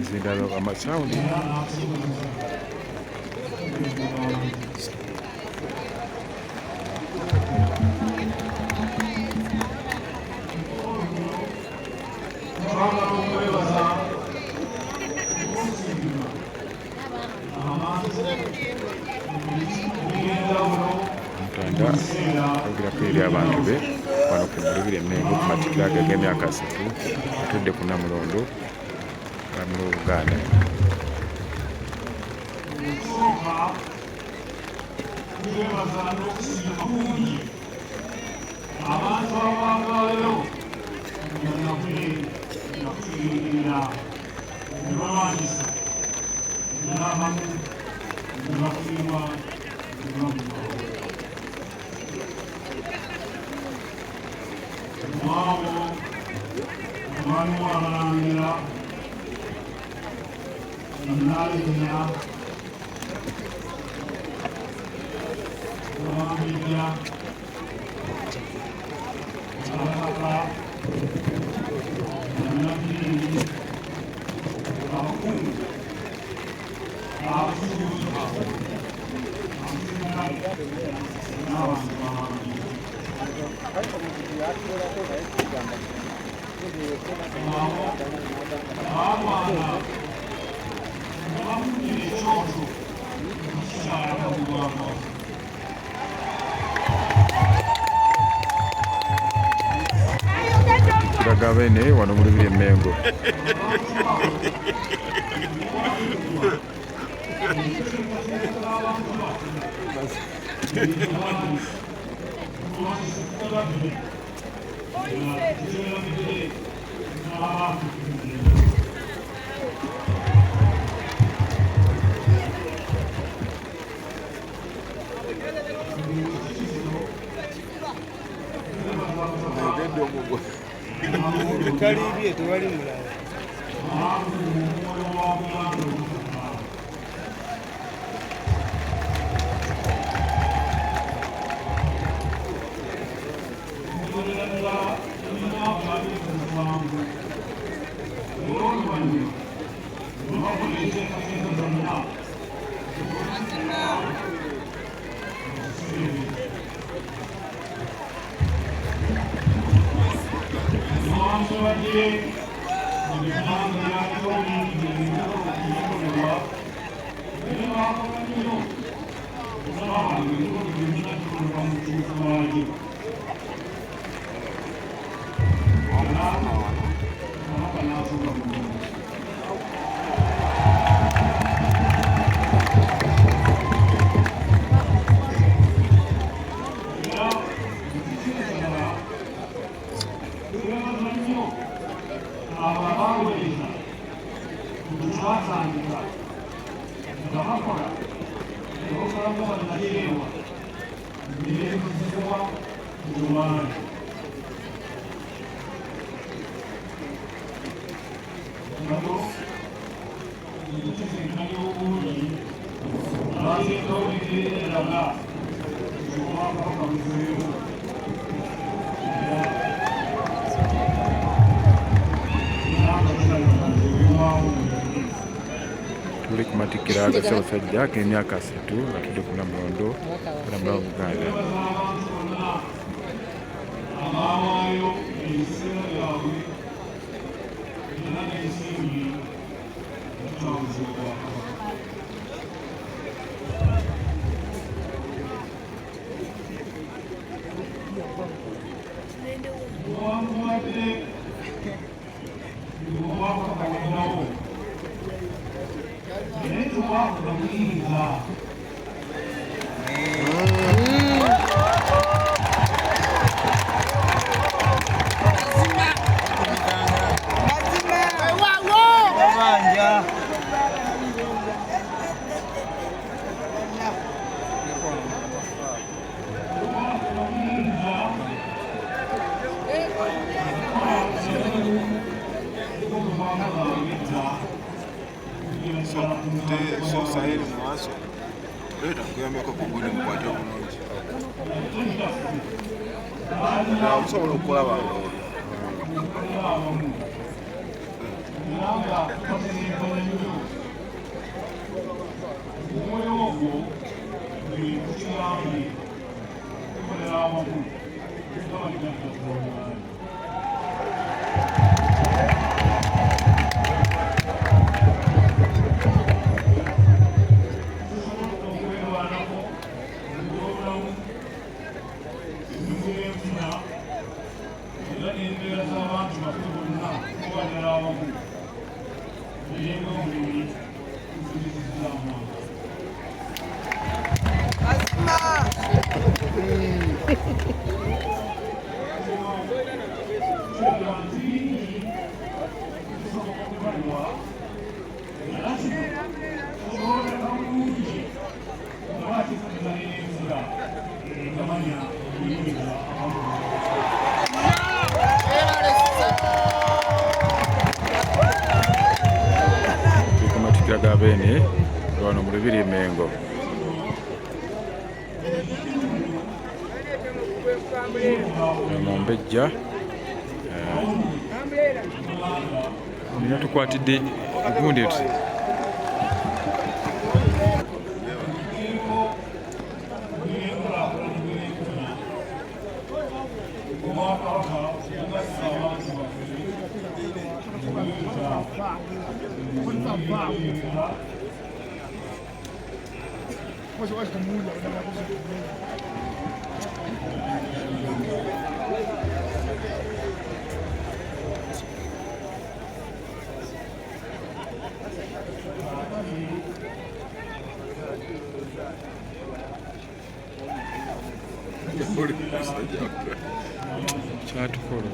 zindalo amasaundi mutanda ogira kweri abantu be wano ku Lubiri Mmengo ku matikkira ag'emyaka 3 atudde ku Namulondo mu Buganda. Tulaga bene wano mu Lubiri Mmengo. Kalibye tewali mulala. Tuli ku matikkira ag'abasajja ag'emyaka 3 nga tudde ku Namulondo mu Buganda. So sahili mwaso leta kuyambako kugundi mukwate bulungi osobola okulaba Matikkira ga Beene wano mu Lubiri Mmengo. Mumbejja nina tukwatidde egundi eti kyatukola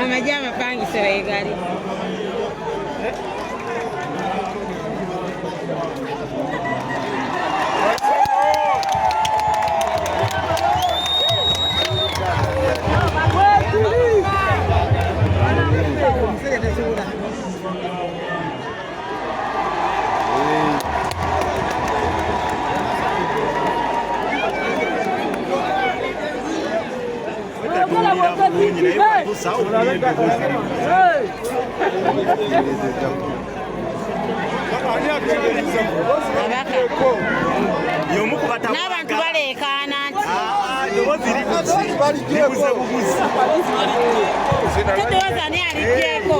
amajama pangise wegali n'abantu baleekaana tudowooza ani aligyeko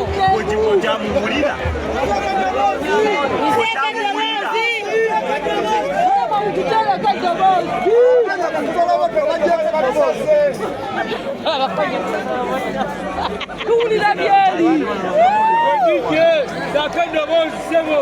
tuwulira byeri akadoboozi ssebo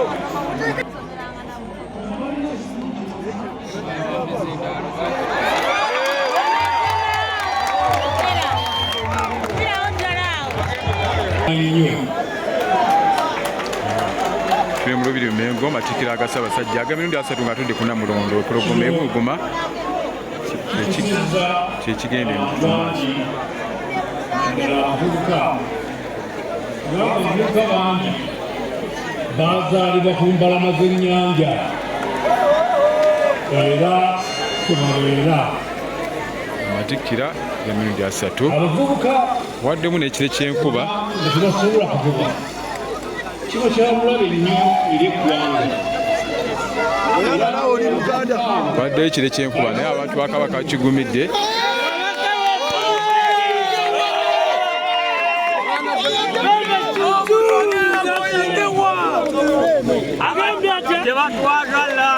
tuli mu Lubiri Mmengo Matikkira aga Ssaabasajja ag'emirundi 3 ng'atudde ku Namulondo. Empologoma ebuguma kyekigende mu maaso. abavubuka bangi bazaalibwa ku mbalama z'ennyanja era kubabeera Matikkira y'emirundi 3 abavubuka waddemu n'ekire ky'enkuba tebasobola kuvuga kino kyabulabe nnyo eri eggwanga waddeyo ekire ky'enkuba naye abantu ba Kabaka kigumidde. tebatwagala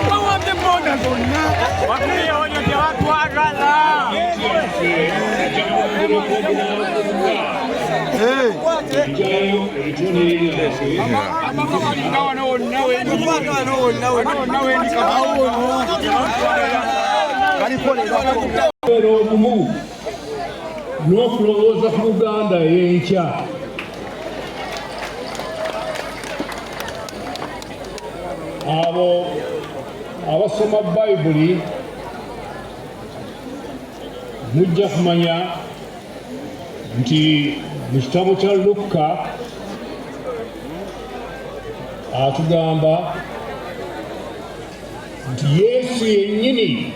bawambe boda zonna wakuliyoyo tebatwagala obumu n'okulowooza ku Buganda ey'enkya abo abasoma Bayibuli mujja kumanya nti mu kitabo kya Lukka atugamba nti Yesu yennyini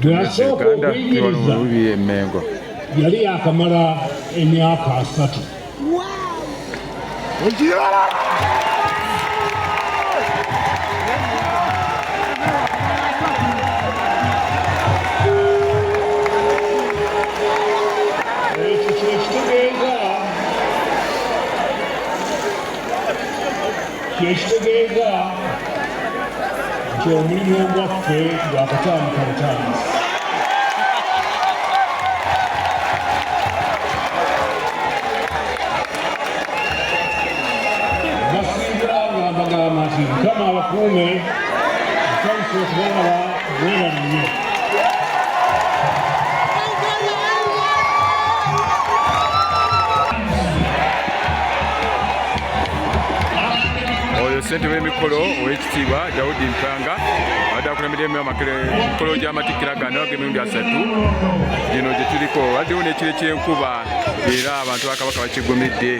bwe yasooka okuyigiriza yali yakamala emyaka 3. Kyekitegeeza nti omulimu gwaffe gwakatandika butandisi. Basinga nga bagamba nti Mukama abakuume mutalise okubalaba bweralinnyo. Ssentebe w'emikolo ow'ekitiibwa Daudi Mpanga abadde akulembera emikolo gy'amatikkira gano ag'emirundi 3 gino gye tuliko. Waddewo n'ekiro ky'enkuba era abantu ba Kabaka bakigumidde.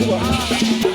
Come on,